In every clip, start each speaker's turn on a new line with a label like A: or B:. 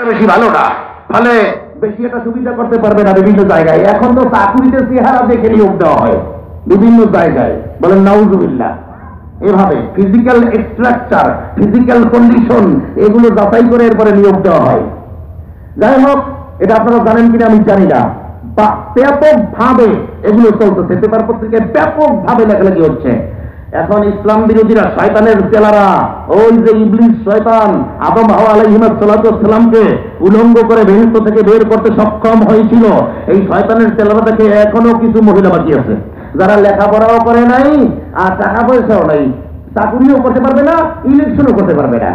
A: বেশি ভালো না, ফলে বেশি একটা সুবিধা করতে পারবে না বিভিন্ন জায়গায়। এখন তো চাকুরিতে চেহারা দেখে নিয়োগ দেওয়া হয় বিভিন্ন জায়গায়, বলেন নাউজুবিল্লাহ। এভাবে ফিজিক্যাল স্ট্রাকচার, ফিজিক্যাল কন্ডিশন এগুলো যাচাই করে এরপরে নিয়োগ দেওয়া হয়। যাই হোক, এটা আপনারা জানেন কিনা আমি জানি না, ব্যাপক ভাবে এগুলো চলতেছে। পেপার পত্রিকায় ব্যাপক ভাবে লেখালেখি হচ্ছে। এখন ইসলাম বিরোধীরা, শয়তানের চেলারা, ওই যে ইবলিস শয়তান আদম হাওয়া আলাইহিস সালামকে উলঙ্গ করে বেহেশত থেকে বের করতে সক্ষম হয়েছিল, এই শয়তানের চেলারা থেকে এখনো কিছু মহিলা বাকি আছে যারা লেখাপড়াও করে নাই আর টাকা পয়সাও নাই, চাকুরিও করতে পারবে না, ইলেকশনও করতে পারবে না।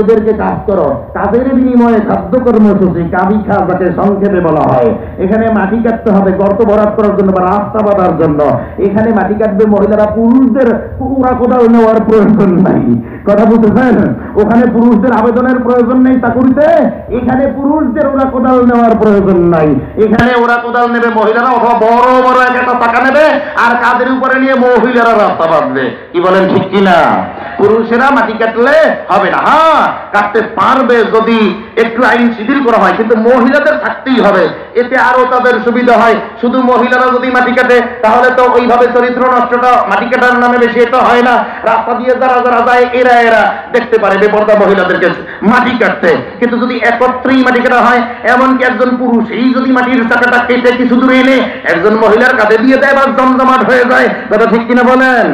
A: এদেরকে কাজ করো, কাজের বিনিময়ে খাদ্য কর্মসূচি, কাবি খাস যাকে সংক্ষেপে বলা হয়। এখানে মাটি কাটতে হবে গর্ত ভরাট করার জন্য বা রাস্তা বাঁধার জন্য। এখানে মাটি কাটবে মহিলারা, পুরুষদের উড়া কোদাল নেওয়ার প্রয়োজন নাই। কথা বুঝতেছেন? ওখানে পুরুষদের আবেদনের প্রয়োজন নেই চাকুরিতে, এখানে পুরুষদের উড়া কোদাল নেওয়ার প্রয়োজন নাই। এখানে ওরা কোদাল নেবে মহিলারা, অথবা বড় বড় একটা চাকা নেবে আর কাদের উপরে নিয়ে মহিলারা রাস্তা বাঁধবে। কি বলেন, ঠিক কিনা? পুরুষেরা মাটি কাটলে হবে না। হ্যাঁ, কাটতে পারবে যদি একটু আইন শিথিল করা হয়, কিন্তু মহিলাদের থাকতেই হবে, এতে আরো তাদের সুবিধা হয়। শুধু মহিলারা যদি মাটি কাটে তাহলে তো ওইভাবে চরিত্র নষ্টটা মাটি কাটার নামে বেশি এটা হয় না। রাস্তা দিয়ে যারা যারা যায় এরা দেখতে পারে বেপরদা মহিলাদেরকে মাটি কাটতে। কিন্তু যদি একত্রেই মাটি কাটা হয়, এমনকি একজন পুরুষ এই যদি মাটির চাকাটা কেটে কিছু দূরে এনে একজন মহিলার কাঁধে দিয়ে দেয় বা জমজমাট হয়ে যায়, কথা ঠিক কিনা বলেন?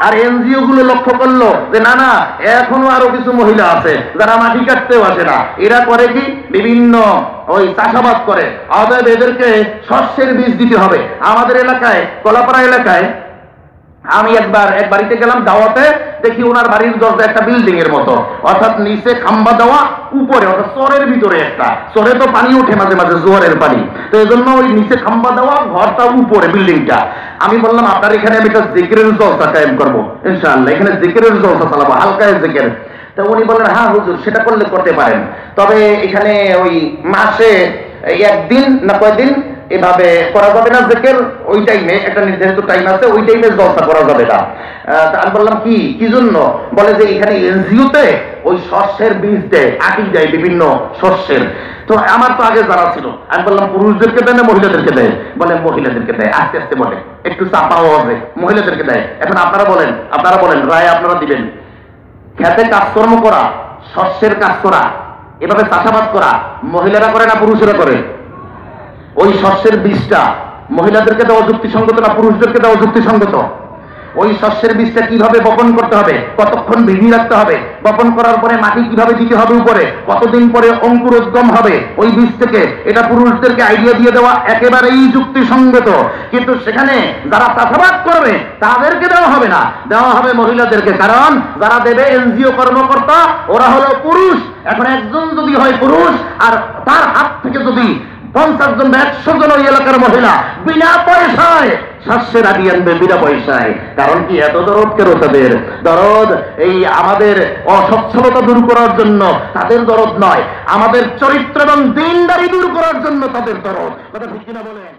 A: আর এনজিও গুলো লক্ষ্য করলো যে না না, এখনো আরো কিছু মহিলা আছে যারা মাটি কাটতেও আসে না। এরা করে কি, বিভিন্ন ওই চাষাবাদ করে। অতএব এদেরকে শস্যের বীজ দিতে হবে। আমাদের এলাকায়, কলাপাড়া এলাকায়, আমি এক বাড়িতে গেলাম দাওয়াতে, দেখি ওনার বাড়ির দরজা একটা বিল্ডিং এর মতো, অর্থাৎ নিচে খাম্বা দেওয়া, উপরে অর্থাৎ চরের ভিতরে একটা, চরে তো পানি ওঠে মাঝে মাঝে, জোয়ারের পানি, তো এই জন্য ওই নিচে খাম্বা দেওয়া, ঘরটা উপরে বিল্ডিংটা। আমি বললাম আপনার এখানে আমি একটা জিকিরের জলসা কায়েম করবো ইনশাআল্লাহ, এখানে জিকিরের জলসা চালাবো, হালকা জিকির। তো উনি বললেন হ্যাঁ হুজুর, সেটা করলে করতে পারেন, তবে এখানে ওই মাসে একদিন না কয়দিন এভাবে করা যাবে না জিকির, ওই টাইমে একটা নির্ধারিত টাইম আছে, ওই টাইমে জলসা করা যাবে না। আমি বললাম কি জন্য? বলে যে এখানে এনজিওতে ওই শস্যের বীজ দেয়, আটি দেয় বিভিন্ন শস্যের। তো আমার তো আগে জানা ছিল। আমি বললাম পুরুষদেরকে দেয় না মহিলাদেরকে দেয়? বলে মহিলাদেরকে দেয়। আস্তে আস্তে বলে, একটু চাপাও হবে, মহিলাদেরকে দেয়। এখন আপনারা বলেন রায় আপনারা দিবেন। খেতে কাজকর্ম করা, শস্যের কাজ করা, এভাবে চাষাবাদ করা মহিলারা করে না পুরুষেরা করে? ওই শস্যের বীজটা মহিলাদেরকে দেওয়া যুক্তিসঙ্গত না পুরুষদেরকে দেওয়া যুক্তিসঙ্গত? ওই শস্যের বীজটা কিভাবে বপন করতে হবে, কতক্ষণ ভিজিয়ে রাখতে হবে, বপন করার পরে মাটি কিভাবে দিতে হবে উপরে, কতদিন পরে অঙ্কুরোদ্গম হবে ওই বীজ থেকে, এটা পুরুষদেরকে আইডিয়া দিয়ে দেওয়া একেবারেই যুক্তিসঙ্গত। কিন্তু সেখানে যারা চাষাবাদ করবে তাদেরকে দেওয়া হবে না, দেওয়া হবে মহিলাদেরকে। কারণ যারা দেবে এনজিও কর্মকর্তা, ওরা হলো পুরুষ। এখন একজন যদি হয় পুরুষ আর তার হাত থেকে যদি 50 জন বা 100 জন ওই এলাকার মহিলা বিনা পয়সায় শস্যের আটি আনবে, বিনা পয়সায়। কারণ কি, এত দরদ কেন তাদের? দরদ এই আমাদের অসচ্ছলতা দূর করার জন্য তাদের দরদ নয়, আমাদের চরিত্র এবং দিনদারি দূর করার জন্য তাদের দরদ। কথা ঠিক কিনা বলেন?